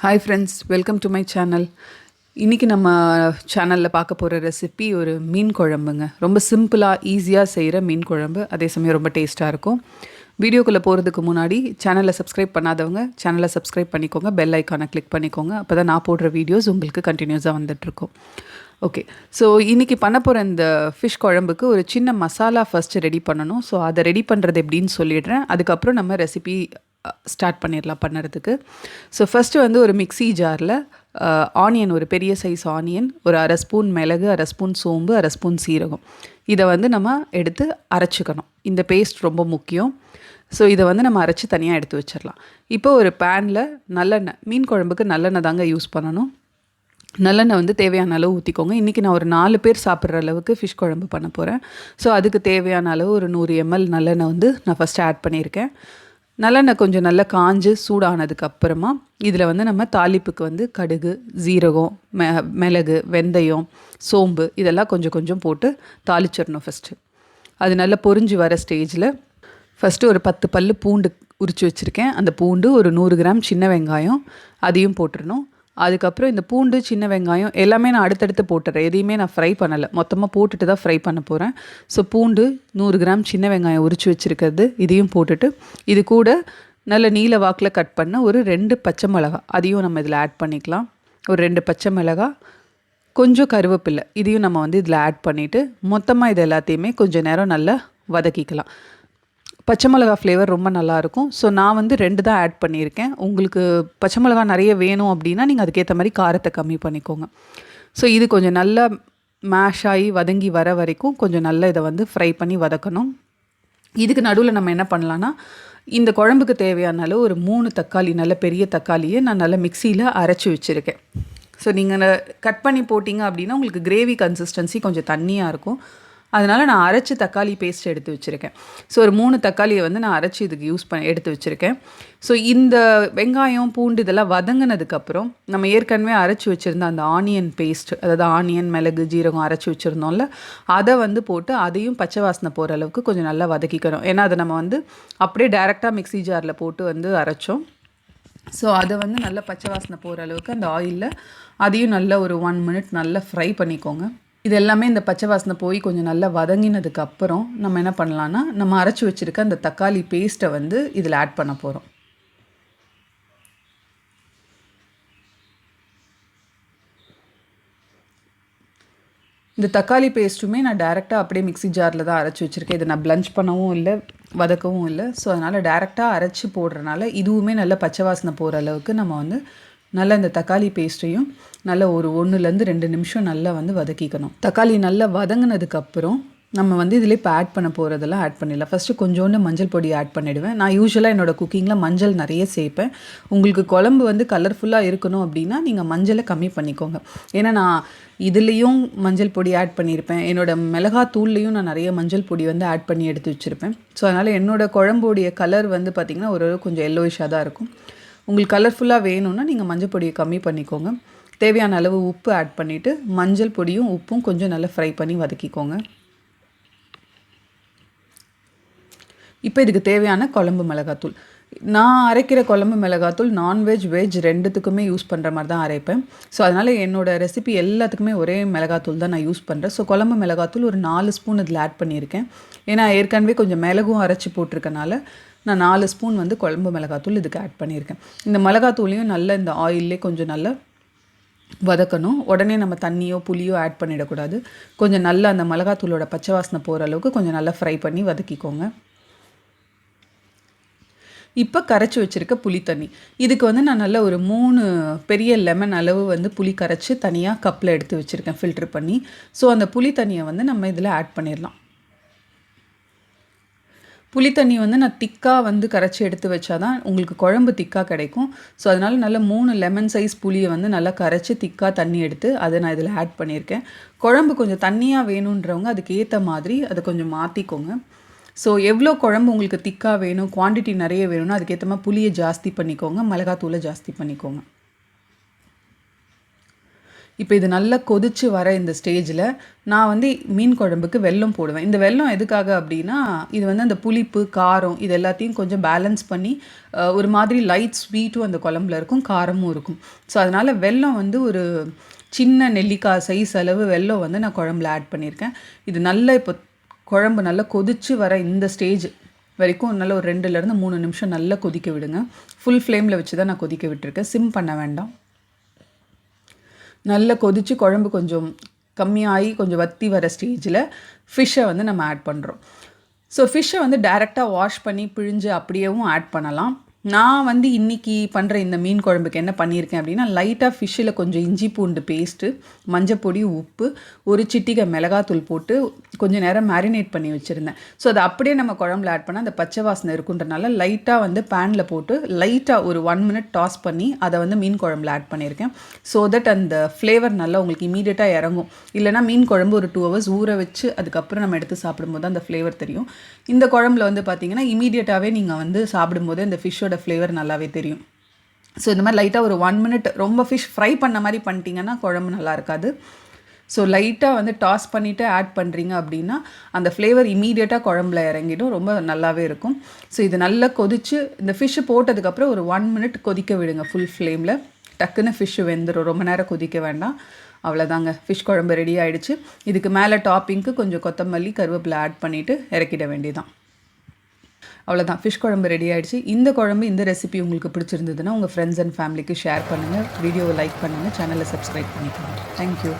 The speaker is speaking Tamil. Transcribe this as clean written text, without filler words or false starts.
Hi friends, welcome to my channel. இன்றைக்கி நம்ம சேனலில் பார்க்க போகிற ரெசிபி ஒரு மீன் குழம்புங்க. ரொம்ப சிம்பிளாக ஈஸியாக செய்கிற மீன் குழம்பு, அதே சமயம் ரொம்ப டேஸ்ட்டாக இருக்கும். வீடியோக்குள்ளே போகிறதுக்கு முன்னாடி சேனலை சப்ஸ்கிரைப் பண்ணாதவங்க சேனலை சப்ஸ்கிரைப் பண்ணிக்கோங்க, பெல் ஐக்கானை கிளிக் பண்ணிக்கோங்க. அப்போ தான் நான் போடுற வீடியோஸ் உங்களுக்கு கண்டினியூஸாக வந்துட்டுருக்கும். ஓகே, ஸோ இன்றைக்கி பண்ண போகிற இந்த ஃபிஷ் குழம்புக்கு ஒரு சின்ன மசாலா ஃபஸ்ட்டு ரெடி பண்ணணும். ஸோ அதை ரெடி பண்ணுறது எப்படின்னு சொல்லிடுறேன். அதுக்கப்புறம் நம்ம ரெசிபி ஸ்டார்ட் பண்ணிடலாம் பண்ணுறதுக்கு. ஸோ ஃபஸ்ட்டு வந்து ஒரு மிக்ஸி ஜாரில் ஆனியன், ஒரு பெரிய சைஸ் ஆனியன், ஒரு அரை ஸ்பூன் மிளகு, அரை ஸ்பூன் சோம்பு, அரை ஸ்பூன் சீரகம், இதை வந்து நம்ம எடுத்து அரைச்சிக்கணும். இந்த பேஸ்ட் ரொம்ப முக்கியம். ஸோ இதை வந்து நம்ம அரைச்சி தனியாக எடுத்து வச்சிடலாம். இப்போ ஒரு பேனில் நல்லெண்ணெய், மீன் குழம்புக்கு நல்லெண்ணெய் தாங்க யூஸ் பண்ணணும். நல்லெண்ணெய் வந்து தேவையான அளவு ஊற்றிக்கோங்க. இன்றைக்கி நான் ஒரு 4 பேர் சாப்பிட்ற அளவுக்கு ஃபிஷ் குழம்பு பண்ண போகிறேன். ஸோ அதுக்கு தேவையான அளவு ஒரு 100 ml நல்லெண்ணெய் வந்து நான் ஃபஸ்ட்டு ஆட் பண்ணியிருக்கேன். நல்லெண்ணெய் கொஞ்சம் நல்லா காஞ்சு சூடானதுக்கு அப்புறமா இதில் வந்து நம்ம தாளிப்புக்கு வந்து கடுகு, ஜீரகம், மிளகு, வெந்தயம், சோம்பு இதெல்லாம் கொஞ்சம் கொஞ்சம் போட்டு தாளிச்சிடணும். ஃபஸ்ட்டு அது நல்லா பொரிஞ்சு வர ஸ்டேஜில் ஃபஸ்ட்டு ஒரு 10 பல்லு பூண்டு உரித்து வச்சுருக்கேன். அந்த பூண்டு, ஒரு 100 கிராம் சின்ன வெங்காயம், அதையும் போட்டுடணும். அதுக்கப்புறம் இந்த பூண்டு, சின்ன வெங்காயம் எல்லாமே நான் அடுத்தடுத்து போட்டுறேன். எதையுமே நான் ஃப்ரை பண்ணலை, மொத்தமாக போட்டுட்டு தான் ஃப்ரை பண்ண போகிறேன். ஸோ பூண்டு, 100 கிராம் சின்ன வெங்காயம் உரித்து வச்சுருக்கிறது இதையும் போட்டுட்டு, இது கூட நல்ல நீல வாக்கில் கட் பண்ண ஒரு 2 பச்சை மிளகா அதையும் நம்ம இதில் ஆட் பண்ணிக்கலாம். ஒரு 2 பச்சை மிளகா, கொஞ்சம் கருவேப்பில்லை இதையும் நம்ம வந்து இதில் ஆட் பண்ணிவிட்டு மொத்தமாக இது எல்லாத்தையுமே கொஞ்சம் நேரம் நல்லா வதக்கிக்கலாம். பச்சை மிளகா ஃப்ளேவர் ரொம்ப நல்லாயிருக்கும். ஸோ நான் வந்து 2 தான் ஆட் பண்ணியிருக்கேன். உங்களுக்கு பச்சை மிளகா நிறைய வேணும் அப்படின்னா நீங்கள் அதுக்கேற்ற மாதிரி காரத்தை கம்மி பண்ணிக்கோங்க. ஸோ இது கொஞ்சம் நல்லா மேஷ் ஆகி வதங்கி வர வரைக்கும் கொஞ்சம் நல்லா இதை வந்து ஃப்ரை பண்ணி வதக்கணும். இதுக்கு நடுவில் நம்ம என்ன பண்ணலான்னா, இந்த குழம்புக்கு தேவையான அளவு ஒரு 3 தக்காளி, நல்ல பெரிய தக்காளியை நான் நல்லா மிக்சியில் அரைச்சி வச்சுருக்கேன். ஸோ நீங்கள் கட் பண்ணி போட்டிங்க அப்படின்னா உங்களுக்கு கிரேவி கன்சிஸ்டன்சி கொஞ்சம் தண்ணியாக இருக்கும். அதனால் நான் அரைச்சி தக்காளி பேஸ்ட் எடுத்து வச்சுருக்கேன். ஸோ ஒரு 3 தக்காளியை வந்து நான் அரைச்சி இதுக்கு எடுத்து வச்சுருக்கேன். ஸோ இந்த வெங்காயம், பூண்டு இதெல்லாம் வதங்கினதுக்கப்புறம் நம்ம ஏற்கனவே அரைச்சி வச்சுருந்த அந்த ஆனியன் பேஸ்ட், அதாவது ஆனியன், மிளகு, ஜீரகம் அரைச்சி வச்சுருந்தோம்ல, அதை வந்து போட்டு அதையும் பச்சை வாசனை போகிற அளவுக்கு கொஞ்சம் நல்லா வதக்கிக்கணும். ஏன்னா அதை நம்ம வந்து அப்படியே டைரெக்டாக மிக்ஸி ஜாரில் போட்டு வந்து அரைச்சோம். ஸோ அதை வந்து நல்லா பச்சை வாசனை போகிற அளவுக்கு அந்த ஆயிலில் அதையும் நல்லா ஒரு 1 மினிட் நல்லா ஃப்ரை பண்ணிக்கோங்க. இது எல்லாமே இந்த பச்சை வாசனை போய் கொஞ்சம் நல்லா வதங்கினதுக்கு அப்புறம் நம்ம என்ன பண்ணலான்னா, நம்ம அரைச்சி வச்சுருக்க அந்த தக்காளி பேஸ்ட்டை வந்து இதில் ஆட் பண்ண போகிறோம். இந்த தக்காளி பேஸ்ட்டுமே நான் டேரெக்டாக அப்படியே மிக்ஸி ஜாரில் தான் அரைச்சி வச்சுருக்கேன். இதை நான் பிளஞ்ச் பண்ணவும் இல்லை, வதக்கவும் இல்லை. ஸோ அதனால் டேரெக்டாக அரைச்சி போடுறனால இதுவுமே நல்ல பச்சை வாசனை போகிற அளவுக்கு நம்ம வந்து நல்லா இந்த தக்காளி பேஸ்ட்டையும் நல்லா ஒரு 1லேருந்து 2 நிமிஷம் நல்லா வந்து வதக்கிக்கணும். தக்காளி நல்லா வதங்கினதுக்கப்புறம் நம்ம வந்து இதில் இப்போ ஆட் பண்ண போகிறதெல்லாம் ஆட் பண்ணிடலாம். ஃபஸ்ட்டு கொஞ்சோண்டு மஞ்சள் பொடி ஆட் பண்ணிவிடுவேன். நான் யூஸ்வலாக என்னோடய குக்கிங்கில் மஞ்சள் நிறைய சேர்ப்பேன். உங்களுக்கு குழம்பு வந்து கலர்ஃபுல்லாக இருக்கணும் அப்படின்னா நீங்கள் மஞ்சளை கம்மி பண்ணிக்கோங்க. ஏன்னா நான் இதுலேயும் மஞ்சள் பொடி ஆட் பண்ணியிருப்பேன். என்னோடய மிளகாத்தூள்லேயும் நான் நிறைய மஞ்சள் பொடி வந்து ஆட் பண்ணி எடுத்து வச்சுருப்பேன். ஸோ அதனால் என்னோடய குழம்புடைய கலர் வந்து பார்த்திங்கன்னா ஒரு கொஞ்சம் எல்லோயிஷாக தான் இருக்கும். உங்களுக்கு கலர்ஃபுல்லாக வேணும்னா நீங்கள் மஞ்சள் பொடியை கம்மி பண்ணிக்கோங்க. தேவையான அளவு உப்பு ஆட் பண்ணிவிட்டு மஞ்சள் பொடியும் உப்பும் கொஞ்சம் நல்லா ஃப்ரை பண்ணி வதக்கிக்கோங்க. இப்போ இதுக்கு தேவையான குழம்பு மிளகாத்தூள், நான் அரைக்கிற குழம்பு மிளகாத்தூள் நான்வெஜ், வெஜ் ரெண்டுத்துக்குமே யூஸ் பண்ணுற மாதிரி தான் அரைப்பேன். ஸோ அதனால் என்னோடய ரெசிபி எல்லாத்துக்குமே ஒரே மிளகாத்தூள் தான் நான் யூஸ் பண்ணுறேன். ஸோ குழம்பு மிளகாத்தூள் ஒரு 4 ஸ்பூன் இதில் ஆட் பண்ணியிருக்கேன். ஏன்னா ஏற்கனவே கொஞ்சம் மிளகும் அரைச்சி போட்டிருக்கனால நான் 4 ஸ்பூன் வந்து குழம்பு மிளகாத்தூள் இதுக்கு ஆட் பண்ணியிருக்கேன். இந்த மிளகாத்தூளையும் நல்லா இந்த ஆயிலே கொஞ்சம் நல்லா வதக்கணும். உடனே நம்ம தண்ணியோ புளியோ ஆட் பண்ணிடக்கூடாது. கொஞ்சம் நல்லா அந்த மிளகாத்தூளோட பச்சை வாசனை போகிற அளவுக்கு கொஞ்சம் நல்லா ஃப்ரை பண்ணி வதக்கிக்கோங்க. இப்போ கரைச்சி வச்சுருக்க புளி தண்ணி, இதுக்கு வந்து நான் நல்ல ஒரு 3 பெரிய லெமன் அளவு வந்து புளி கரைச்சி தனியாக கப்பில் எடுத்து வச்சுருக்கேன் ஃபில்ட்ரு பண்ணி. ஸோ அந்த புளி தண்ணியை வந்து நம்ம இதில் ஆட் பண்ணிடலாம். புளி தண்ணி வந்து நான் திக்காக வந்து கரைச்சி எடுத்து வச்சா தான் உங்களுக்கு குழம்பு திக்காக கிடைக்கும். ஸோ அதனால் நல்ல 3 லெமன் சைஸ் புளியை வந்து நல்லா கரைச்சி திக்காக தண்ணி எடுத்து அதை நான் இதில் ஆட் பண்ணியிருக்கேன். குழம்பு கொஞ்சம் தண்ணியாக வேணுன்றவங்க அதுக்கு ஏற்ற மாதிரி அதை கொஞ்சம் மாற்றிக்கோங்க. ஸோ எவ்வளோ குழம்பு உங்களுக்கு திக்காக வேணும், குவான்டிட்டி நிறைய வேணும்னா அதுக்கேற்ற மாதிரி புளியை ஜாஸ்தி பண்ணிக்கோங்க, மிளகாத்தூளை ஜாஸ்தி பண்ணிக்கோங்க. இப்போ இது நல்லா கொதிச்சு வர இந்த ஸ்டேஜில் நான் வந்து மீன் குழம்புக்கு வெல்லம் போடுவேன். இந்த வெல்லம் எதுக்காக அப்படின்னா, இது வந்து அந்த புளிப்பு, காரம் இது எல்லாத்தையும் கொஞ்சம் பேலன்ஸ் பண்ணி ஒரு மாதிரி லைட் ஸ்வீட்டும் அந்த குழம்புல இருக்கும், காரமும் இருக்கும். ஸோ அதனால் வெல்லம் வந்து ஒரு சின்ன நெல்லிக்காய் சைஸ் அளவு வெல்லம் வந்து நான் குழம்புல ஆட் பண்ணியிருக்கேன். இது நல்லா இப்போ குழம்பு நல்லா கொதிச்சு வர இந்த ஸ்டேஜ் வரைக்கும் நல்லா ஒரு 2லேருந்து 3 நிமிஷம் நல்லா கொதிக்க விடுங்க. ஃபுல் ஃப்ளேமில் வச்சு தான் நான் கொதிக்க விட்டுருக்கேன். சிம் பண்ண வேண்டாம். நல்லா கொதித்து குழம்பு கொஞ்சம் கம்மியாகி கொஞ்சம் வற்றி வர ஸ்டேஜில் ஃபிஷ்ஷை வந்து நம்ம ஆட் பண்ணுறோம். ஸோ ஃபிஷ்ஷை வந்து டைரெக்டாக வாஷ் பண்ணி பிழிஞ்சு அப்படியேவும் ஆட் பண்ணலாம். நான் வந்து இன்றைக்கி பண்ணுற இந்த மீன் குழம்புக்கு என்ன பண்ணியிருக்கேன் அப்படின்னா, லைட்டாக ஃபிஷ்ஷில் கொஞ்சம் இஞ்சி பூண்டு பேஸ்ட்டு, மஞ்சப்பொடி, உப்பு, ஒரு சிட்டிகை மிளகாத்தூள் போட்டு கொஞ்சம் நேரம் மேரினேட் பண்ணி வச்சுருந்தேன். ஸோ அதை அப்படியே நம்ம குழம்புல ஆட் பண்ணால் அந்த பச்சை வாசனை இருக்குன்றனால லைட்டாக வந்து பேனில் போட்டு லைட்டாக ஒரு 1 மினிட் டாஸ் பண்ணி அதை வந்து மீன் குழம்புல ஆட் பண்ணியிருக்கேன். ஸோ தட் அந்த ஃப்ளேவர் நல்லா உங்களுக்கு இமீடியட்டாக இறங்கும். இல்லைனா மீன் குழம்பு ஒரு 2 ஹவர்ஸ் ஊற வச்சு அதுக்கப்புறம் நம்ம எடுத்து சாப்பிடும்போது அந்த ஃப்ளேவர் தெரியும். இந்த குழம்புல வந்து பார்த்திங்கன்னா இமீடியட்டாகவே நீங்கள் வந்து சாப்பிடும்போது அந்த ஃபிஷ்ஷோட ஃப்ளேவர் நல்லாவே தெரியும். ஸோ இந்த மாதிரி லைட்டாக ஒரு 1 மினிட் ரொம்ப ஃபிஷ் ஃப்ரை பண்ண மாதிரி பண்ணிட்டீங்கன்னா குழம்பு நல்லா இருக்காது. ஸோ லைட்டாக வந்து டாஸ் பண்ணிவிட்டு ஆட் பண்ணுறீங்க அப்படின்னா அந்த ஃப்ளேவர் இமீடியட்டாக குழம்புல இறங்கிடும், ரொம்ப நல்லாவே இருக்கும். ஸோ இது நல்லா கொதித்து இந்த ஃபிஷ்ஷு போட்டதுக்கப்புறம் ஒரு 1 மினிட் கொதிக்க விடுங்க ஃபுல் ஃப்ளேமில். டக்குன்னு ஃபிஷ்ஷு வெந்துடும், ரொம்ப நேரம் கொதிக்க வேண்டாம். அவ்வளோதாங்க, ஃபிஷ் குழம்பு ரெடி ஆகிடுச்சு. இதுக்கு மேலே டாப்பிங்க்கு கொஞ்சம் கொத்தமல்லி, கருவேப்பிலை ஆட் பண்ணிவிட்டு இறக்கிட வேண்டியதான். அவ்வளோதான், ஃபிஷ் குழம்பு ரெடி ஆகிடுச்சு. இந்த குழம்பு இந்த ரெசிபி உங்களுக்கு பிடிச்சிருந்ததுன்னா உங்கள் ஃப்ரெண்ட்ஸ் அண்ட் ஃபேமிலிக்கு ஷேர் பண்ணுங்கள், வீடியோவை லைக் பண்ணுங்கள், சேனலை சப்ஸ்கிரைப் பண்ணிக்கோங்க. தேங்க்யூ.